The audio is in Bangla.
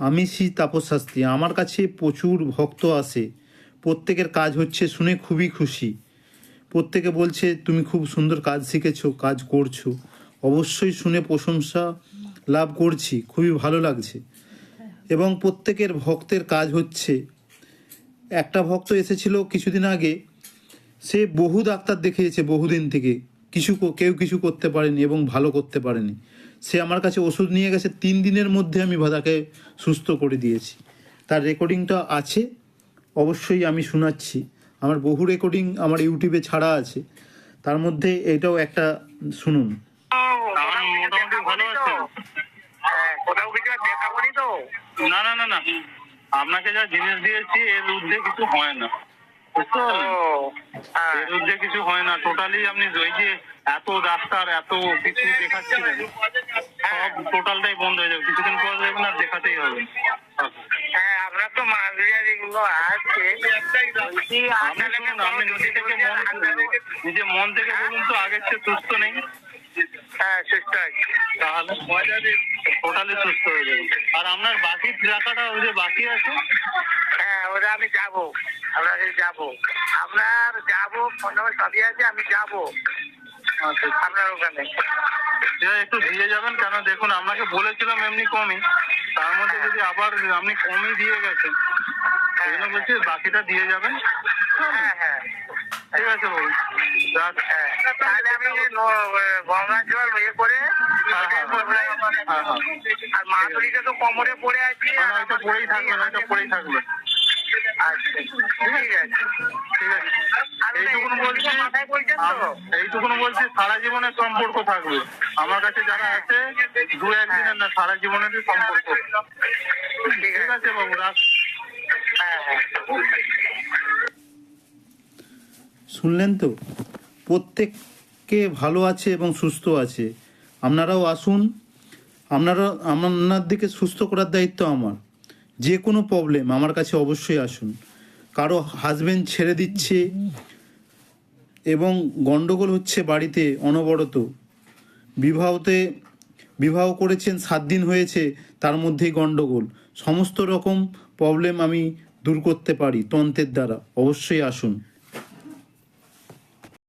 আমি শ্রী তাপস শাস্ত্রী। আমার কাছে প্রচুর ভক্ত আসে, প্রত্যেকের কাজ হচ্ছে শুনে খুবই খুশি। প্রত্যেকে বলছে তুমি খুব সুন্দর কাজ শিখেছো, কাজ করছো। অবশ্যই শুনে প্রশংসা লাভ করছি, খুবই ভালো লাগছে। এবং প্রত্যেকের ভক্তের কাজ হচ্ছে। একটা ভক্ত এসেছিল কিছুদিন আগে, সে বহু ডাক্তার দেখিয়েছে বহুদিন থেকে, কেউ কিছু করতে পারেনি এবং ভালো করতে পারেনি। সে আমার কাছে ওষুধ নিয়ে গেছে, 3 দিনের মধ্যে আমি তাকে সুস্থ করে দিয়েছি। তার রেকর্ডিংটা আছে, অবশ্যই আমি শোনাচ্ছি। আমার বহু রেকর্ডিং আমার ইউটিউবে ছাড়া আছে, তার মধ্যে এটাও একটা শুনুন। মোটামুটি ভালো আছে। কোথাও কিছু দেখা করি তো? না না না না, আপনাকে যা জিনিস দিয়েছি এর ঊর্ধ্বে কিছু হয় না, বুঝতে পারলেন? এর ঊর্ধ্বে কিছু হয় না। টোটালি আপনি ওই যে এত ডাক্তার এত কিছু দেখাচ্ছিলেন, সব টোটালটাই বন্ধ হয়ে যাবে। কিছুদিন পর দেখবেন আর দেখাতেই হবে। হ্যাঁ, আপনার তো মাসুরিয়ার এগুলো আছে। আপনি শুনুন, আপনি নিজে মন থেকে বলুন তো আগের চেয়ে সুস্থ নেই? হ্যাঁ, সুস্থ আছে। তাহলে টোটালি সুস্থ হয়ে যাবে। আর আপনার বাকি টাকাটা ওই যে বাকি আছে, হ্যাঁ ওটা আমি যাবো, আপনাকে যাবো, আপনার যাবো, ফোন নাম্বার সবই আছে, আমি যাবো আপনার ওখানে। একটু দিয়ে যাবেন, কেন দেখুন আপনাকে বলেছিলাম এমনি কমই, তার মধ্যে যদি আবার আপনি কমই দিয়ে গেছেন, এই জন্য বলছি বাকিটা দিয়ে যাবেন। হ্যাঁ হ্যাঁ ঠিক আছে বাবু, তাহলে আমি গঙ্গা জল ইয়ে করে, আর মাধুরীটা তো কোমরে পড়ে আছে, পড়েই থাকবে, পড়েই থাকবে। আচ্ছা ঠিক আছে, ঠিক আছে। এইটুকুন বলছি, সারা জীবনের সম্পর্ক থাকবে আমার কাছে। যারা আছে 2-1 দিনের না, সারা জীবনেরই সম্পর্ক। ঠিক আছে বাবু, রাখ। হ্যাঁ হ্যাঁ, শুনলেন তো, প্রত্যেককে ভালো আছে এবং সুস্থ আছে। আপনারাও আসুন, আপনাদেরকে সুস্থ করার দায়িত্ব আমার। যে কোনো প্রবলেম আমার কাছে অবশ্যই আসুন। কারো হাজবেন্ড ছেড়ে দিচ্ছে এবং গন্ডগোল হচ্ছে বাড়িতে অনবরত, বিবাহ করেছেন 7 দিন হয়েছে, তার মধ্যেই গন্ডগোল, সমস্ত রকম প্রবলেম আমি দূর করতে পারি তন্ত্রের দ্বারা। অবশ্যই আসুন।